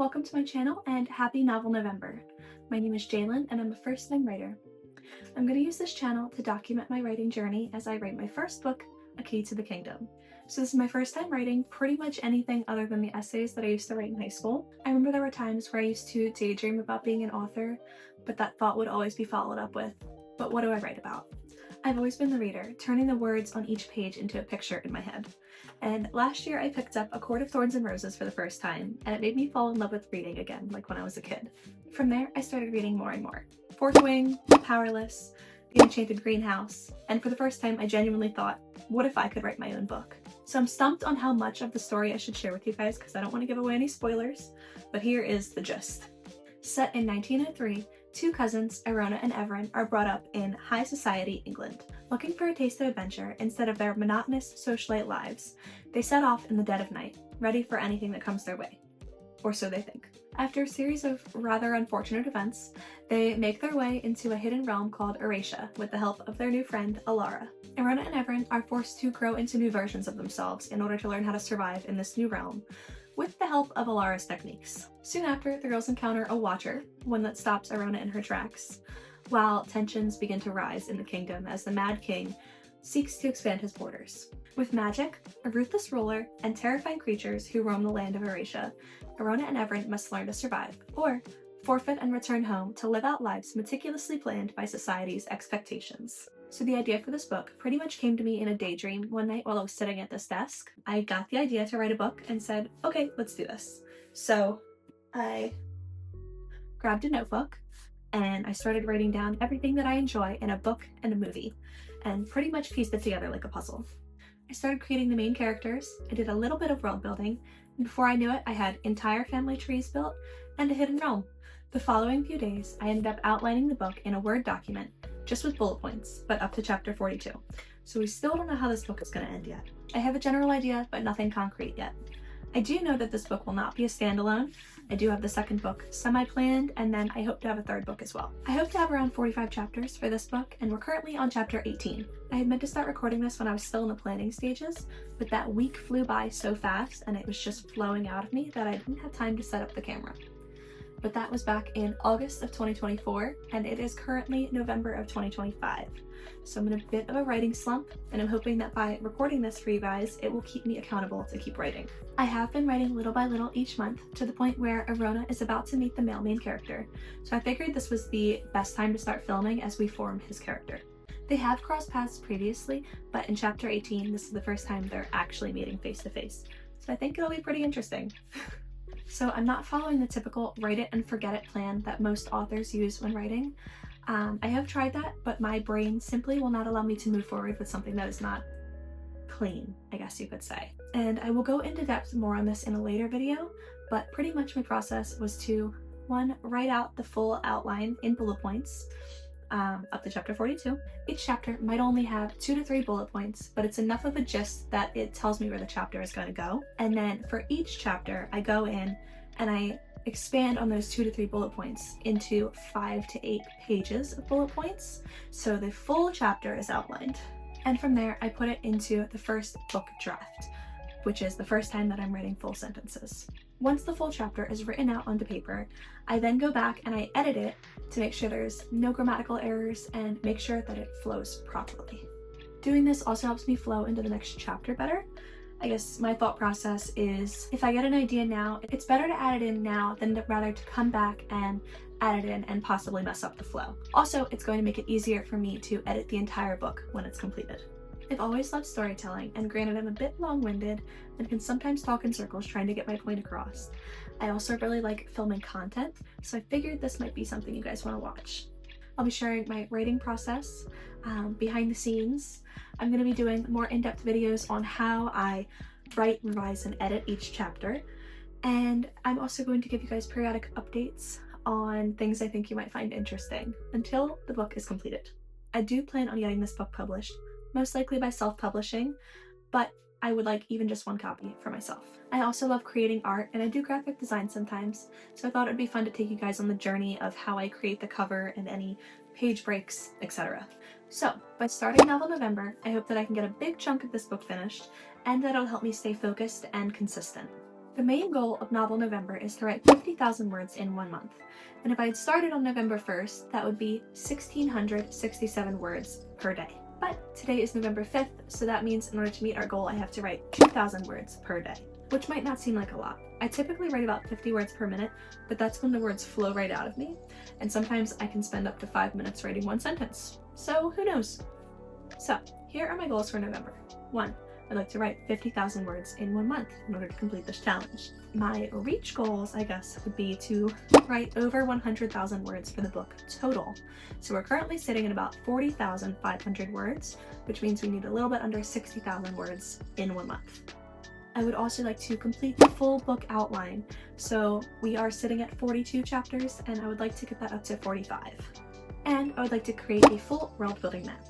welcome to my channel and happy Novel November. My name is Jalen and I'm a first-time writer. I'm going to use this channel to document my writing journey as I write my first book, A Key to the Kingdom. So this is my first time writing pretty much anything other than the essays that I used to write in high school. I remember there were times where I used to daydream about being an author, but that thought would always be followed up with, but what do I write about? I've always been the reader, turning the words on each page into a picture in my head. And last year I picked up A Court of Thorns and Roses for the first time, and it made me fall in love with reading again, like when I was a kid. From there, I started reading more and more. Fourth Wing, Powerless, The Enchanted Greenhouse, and for the first time I genuinely thought, what if I could write my own book? So I'm stumped on how much of the story I should share with you guys because I don't want to give away any spoilers, but here is the gist. Set in 1903, two cousins, Erona and Everin, are brought up in high society England. Looking for a taste of adventure instead of their monotonous socialite lives, they set off in the dead of night, ready for anything that comes their way. Or so they think. After a series of rather unfortunate events, they make their way into a hidden realm called Eurasia with the help of their new friend, Alara. Erona and Everin are forced to grow into new versions of themselves in order to learn how to survive in this new realm, with the help of Alara's techniques. Soon after, the girls encounter a Watcher, one that stops Erona in her tracks, while tensions begin to rise in the kingdom as the Mad King seeks to expand his borders. With magic, a ruthless ruler, and terrifying creatures who roam the land of Eurasia, Erona and Everin must learn to survive, or forfeit and return home to live out lives meticulously planned by society's expectations. So the idea for this book pretty much came to me in a daydream one night while I was sitting at this desk. I got the idea to write a book and said, okay, let's do this. So I grabbed a notebook and I started writing down everything that I enjoy in a book and a movie, and pretty much pieced it together like a puzzle. I started creating the main characters, I did a little bit of world building, and before I knew it, I had entire family trees built and a hidden realm. The following few days, I ended up outlining the book in a Word document, just with bullet points, but up to chapter 42. So we still don't know how this book is going to end yet. I have a general idea, but nothing concrete yet. I do know that this book will not be a standalone. I do have the second book semi-planned, and then I hope to have a third book as well. I hope to have around 45 chapters for this book, and we're currently on chapter 18. I had meant to start recording this when I was still in the planning stages, but that week flew by so fast and it was just flowing out of me that I didn't have time to set up the camera. But that was back in August of 2024, and it is currently November of 2025. So I'm in a bit of a writing slump, and I'm hoping that by recording this for you guys, it will keep me accountable to keep writing. I have been writing little by little each month to the point where Erona is about to meet the male main character, so I figured this was the best time to start filming as we form his character. They have crossed paths previously, but in chapter 18, this is the first time they're actually meeting face to face, so I think it'll be pretty interesting. So I'm not following the typical write it and forget it plan that most authors use when writing. I have tried that, but my brain simply will not allow me to move forward with something that is not clean, I guess you could say. And I will go into depth more on this in a later video, but pretty much my process was to, 1, write out the full outline in bullet points, up to chapter 42. Each chapter might only have 2 to 3 bullet points, but it's enough of a gist that it tells me where the chapter is going to go. And then for each chapter, I go in and I expand on those 2 to 3 bullet points into 5 to 8 pages of bullet points, so the full chapter is outlined. And from there, I put it into the first book draft, which is the first time that I'm writing full sentences. Once the full chapter is written out onto paper, I then go back and I edit it to make sure there's no grammatical errors and make sure that it flows properly. Doing this also helps me flow into the next chapter better. I guess my thought process is, if I get an idea now, it's better to add it in now than rather to come back and add it in and possibly mess up the flow. Also, it's going to make it easier for me to edit the entire book when it's completed. I've always loved storytelling, and granted I'm a bit long-winded and can sometimes talk in circles trying to get my point across. I also really like filming content, so I figured this might be something you guys want to watch. I'll be sharing my writing process, behind the scenes. I'm going to be doing more in-depth videos on how I write, revise, and edit each chapter, and I'm also going to give you guys periodic updates on things I think you might find interesting until the book is completed. I do plan on getting this book published, most likely by self-publishing, but I would like even just one copy for myself. I also love creating art, and I do graphic design sometimes, so I thought it'd be fun to take you guys on the journey of how I create the cover and any page breaks, etc. So, by starting Novel November, I hope that I can get a big chunk of this book finished, and that it'll help me stay focused and consistent. The main goal of Novel November is to write 50,000 words in 1 month. And if I had started on November 1st, that would be 1,667 words per day. But today is November 5th, so that means in order to meet our goal, I have to write 2,000 words per day, which might not seem like a lot. I typically write about 50 words per minute, but that's when the words flow right out of me. And sometimes I can spend up to 5 minutes writing one sentence. So who knows? So here are my goals for November. 1. I'd like to write 50,000 words in 1 month in order to complete this challenge. My reach goals, I guess, would be to write over 100,000 words for the book total. So we're currently sitting at about 40,500 words, which means we need a little bit under 60,000 words in 1 month. I would also like to complete the full book outline. So we are sitting at 42 chapters, and I would like to get that up to 45. And I would like to create a full world building map.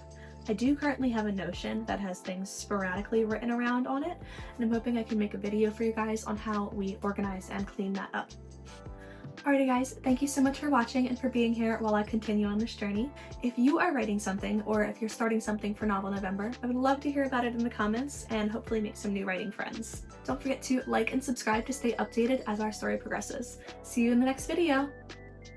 I do currently have a Notion that has things sporadically written around on it, and I'm hoping I can make a video for you guys on how we organize and clean that up. Alrighty guys, thank you so much for watching and for being here while I continue on this journey. If you are writing something, or if you're starting something for Novel November, I would love to hear about it in the comments and hopefully make some new writing friends. Don't forget to like and subscribe to stay updated as our story progresses. See you in the next video!